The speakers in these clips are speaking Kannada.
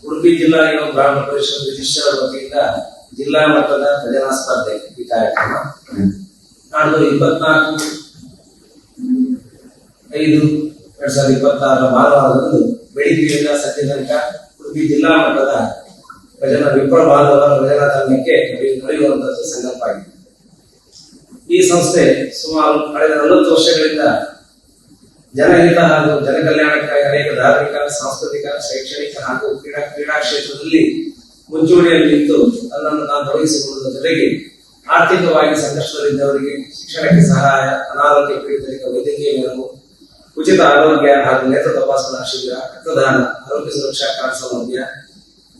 ಉಡುಪಿ ಜಿಲ್ಲಾ ಯುವ ಬ್ರಾಹ್ಮಣ ಪರಿಷತ್ ರಿಜಿಸ್ಟರ್ ವತಿಯಿಂದ ಜಿಲ್ಲಾ ಮಟ್ಟದ ಭಜನಾ ಸ್ಪರ್ಧೆ ಈ ಕಾರ್ಯಕ್ರಮ ನಾಡ್ದು 24/5/2026 ಭಾನುವಾರದಂದು ಬೆಳಿಗ್ಗೆಯಿಂದ ಸಂಜೆ ತನಕ ಉಡುಪಿ ಜಿಲ್ಲಾ ಮಟ್ಟದ ಭಜನಾ ವಿಪ್ರ ಬಾಂಧವರ ಭಜನಾ ತಂಡಕ್ಕೆ ನಡೆಯುವಂತದ್ದು ಸಂಕಲ್ಪ ಆಗಿದೆ. ಈ ಸಂಸ್ಥೆ ಸುಮಾರು ಕಳೆದ 40 ವರ್ಷಗಳಿಂದ ಜನಹಿತ ಹಾಗೂ ಜನಕಲ್ಯಾಣಕ್ಕಾಗಿ ಅನೇಕ ಧಾರ್ಮಿಕ, ಸಾಂಸ್ಕೃತಿಕ, ಶೈಕ್ಷಣಿಕ ಹಾಗೂ ಕ್ರೀಡಾ ಕ್ಷೇತ್ರದಲ್ಲಿ ಮುಂಚೂಣಿಯಲ್ಲಿ ನಿಂತು ತನ್ನನ್ನು ತಾನು ತೊಡಗಿಸಿಕೊಳ್ಳುವ ಜೊತೆಗೆ ಆರ್ಥಿಕವಾಗಿ ಸಂಕಷ್ಟದಲ್ಲಿದ್ದವರಿಗೆ ಶಿಕ್ಷಣಕ್ಕೆ ಸಹಾಯ, ಅನಾರೋಗ್ಯ ಪೀಡಿತರಿಗೆ ವೈದ್ಯಕೀಯ ನೆರವು, ಉಚಿತ ಆರೋಗ್ಯ ಹಾಗೂ ನೇತ್ರ ತಪಾಸಣಾ ಶಿಬಿರ, ರಕ್ತದಾನ, ಆರೋಗ್ಯ ಸುರಕ್ಷಾ ಕಾರ್ಡ್ ಸೌಲಭ್ಯ,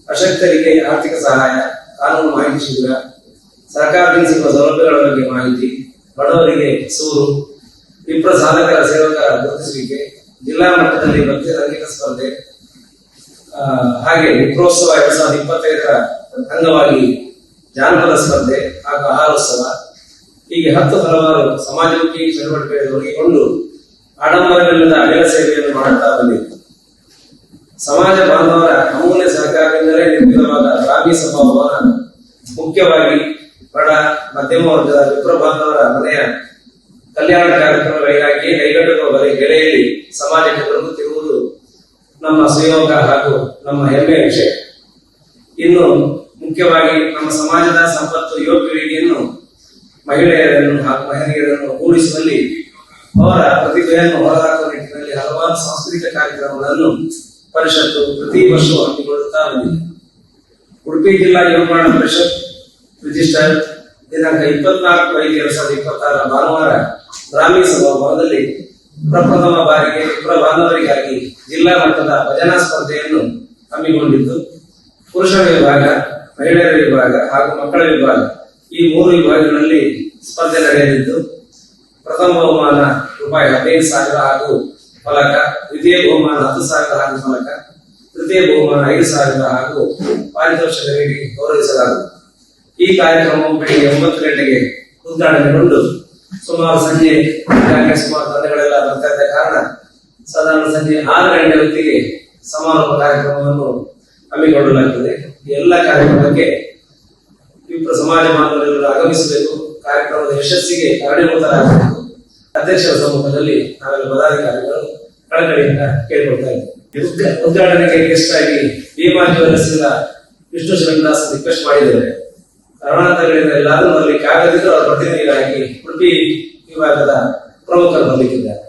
ಅಶಕ್ತರಿಗೆ ಆರ್ಥಿಕ ಸಹಾಯ, ಕಾನೂನು ಮಾಹಿತಿ ಶಿಬಿರ, ಸರ್ಕಾರದಿಂದ ಸಿಗುವ ಸೌಲಭ್ಯಗಳ ಬಗ್ಗೆ ಮಾಹಿತಿ, ಬಡವರಿಗೆ ಸೂರು, ವಿಪ್ರ ಸಾಧಕರ ಸೇವಕರ ಗುರುತಿಸುವಿಕೆ, ಜಿಲ್ಲಾ ಮಟ್ಟದಲ್ಲಿ ಭಕ್ತಿ ಸಂಗೀತ ಸ್ಪರ್ಧೆ, ಹಾಗೆ ವಿಪ್ರೋತ್ಸವ 2025ರ ಅಂಗವಾಗಿ ಜಾನಪದ ಸ್ಪರ್ಧೆ ಹಾಗೂ ಆಹಾರೋತ್ಸವ, ಹೀಗೆ 10 ಹಲವಾರು ಸಮಾಜಮುಖಿ ಚಟುವಟಿಕೆಗಳನ್ನು ಒಳಗೊಂಡು ಆಡಂಬರವಿಲ್ಲದ ಅಗಲ ಸೇವೆಯನ್ನು ಮಾಡುತ್ತಾ ಬಂದಿದೆ. ಸಮಾಜ ಬಾಂಧವರ ಅಮೂಲ್ಯ ಸಹಕಾರದಿಂದಲೇ ನಿರ್ಮಿತವಾದ ರಾಬಿ ಸಭಾಭವನ ಮುಖ್ಯವಾಗಿ ಬಡ ಮಧ್ಯಮ ವರ್ಗದ ವಿಪ್ರ ಬಾಂಧವರ ಮನೆಯ ಕಲ್ಯಾಣ ಕಾರ್ಯಕ್ರಮಗಳಿಗಾಗಿ ಕೈಗೆಟುಕುವ ಬೆಲೆಯಲ್ಲಿ ಸಮಾಜಕ್ಕೆ ದೊರಕುತ್ತಿರುವುದು ನಮ್ಮ ಸುಯೋಗ ಹಾಗೂ ನಮ್ಮ ಹೆಮ್ಮೆಯ ವಿಷಯ. ಇನ್ನು ಮುಖ್ಯವಾಗಿ ನಮ್ಮ ಸಮಾಜದ ಸಂಪತ್ತು ಯುವ ಪೀಳಿಗೆಯನ್ನು ಮಹಿಳೆಯರನ್ನು ಹಾಗೂ ಮಹಿಳೆಯರನ್ನು ಕೂಡಿಸುವಲ್ಲಿ ಅವರ ಪ್ರತಿಭೆಯನ್ನು ಹೊರಹಾಕುವ ನಿಟ್ಟಿನಲ್ಲಿ ಹಲವಾರು ಸಾಂಸ್ಕೃತಿಕ ಕಾರ್ಯಕ್ರಮಗಳನ್ನು ಪರಿಷತ್ತು ಪ್ರತಿ ವರ್ಷವೂ ಹಮ್ಮಿಕೊಳ್ಳುತ್ತಾ ಬಂದಿದೆ. ಉಡುಪಿ ಜಿಲ್ಲಾ ಯುವ ಬ್ರಾಹ್ಮಣ ಪರಿಷತ್ ರಿಜಿಸ್ಟರ್ ದಿನಾಂಕ 24/5/2026 ಭಾನುವಾರ ಗ್ರಾಮೀಣ ಸಭಾಭವನದಲ್ಲಿ ಪ್ರಪ್ರಥಮ ಬಾರಿಗೆ ವಿಪ್ರ ಬಾಂಧವರಿಗಾಗಿ ಜಿಲ್ಲಾ ಮಟ್ಟದ ಭಜನಾ ಸ್ಪರ್ಧೆಯನ್ನು ಹಮ್ಮಿಕೊಂಡಿದ್ದು, ಪುರುಷರ ವಿಭಾಗ, ಮಹಿಳೆಯರ ವಿಭಾಗ ಹಾಗೂ ಮಕ್ಕಳ ವಿಭಾಗ ಈ 3 ವಿಭಾಗಗಳಲ್ಲಿ ಸ್ಪರ್ಧೆ ನಡೆಯಲಿದ್ದು, ಪ್ರಥಮ ಬಹುಮಾನ ₹15,000 ಹಾಗೂ ಫಲಕ, ದ್ವಿತೀಯ ಬಹುಮಾನ ₹10,000 ಹಾಗೂ ಫಲಕ, ತೃತೀಯ ಬಹುಮಾನ ₹5,000 ಹಾಗೂ ಪಾರಿತೋಷಕ ನೀಡಿ ಗೌರವಿಸಲಾಗುವುದು. ಈ ಕಾರ್ಯಕ್ರಮವು ಬೆಳಿಗ್ಗೆ 9 ಗಂಟೆಗೆ ಉದ್ಘಾಟನೆಗೊಂಡು ಸುಮಾರು ಸಂಜೆ ಸುಮಾರು ತಂಡಗಳೆಲ್ಲ ಬರ್ತಾ ಇದ್ದ ಕಾರಣ ಸಾಧಾರಣ ಸಂಜೆ 6 ಗಂಟೆ ಹೊತ್ತಿಗೆ ಸಮಾರೋಪ ಕಾರ್ಯಕ್ರಮವನ್ನು ಹಮ್ಮಿಕೊಳ್ಳಲಾಗುತ್ತದೆ. ಈ ಎಲ್ಲ ಕಾರ್ಯಕ್ರಮಕ್ಕೆ ವಿಪ್ರ ಸಮಾಜ ಬಾಂಧವರೆಲ್ಲರೂ ಆಗಮಿಸಬೇಕು. ಕಾರ್ಯಕ್ರಮದ ಯಶಸ್ಸಿಗೆ ಕಾರಣೀಭೂತರಾಗಬೇಕು. ಅಧ್ಯಕ್ಷರ ಸಮ್ಮುಖದಲ್ಲಿ ನಾವೆಲ್ಲ ಪದಾಧಿಕಾರಿಗಳು ಕಳಕಳಿಯಿಂದ ಕೇಳಿಕೊಳ್ತಾ ಇದ್ದೇವೆ. ಉದ್ಘಾಟನೆಗೆ ಗೆಸ್ಟ್ ಆಗಿ ಭೀಮಾ ಜ್ಯುವೆಲ್ಲರ್ಸ್ನಿಂದ ವಿಷ್ಣು ಶ್ರೀನಿವಾಸ್ ರಿಕ್ವೆಸ್ಟ್ ಮಾಡಿದ್ದಾರೆ. ಕಾರಣಾಂತರಗಳಿಂದ ಎಲ್ಲಾದರೂ ಅಲ್ಲಿ ಕಾಗದಿದ್ದರೂ ಅವರ ಪ್ರತಿನಿಧಿಗಳಾಗಿ ಉಡುಪಿ ವಿಭಾಗದ ಪ್ರಮುಖರು ಬರಲಿಕ್ಕಿದ್ದಾರೆ.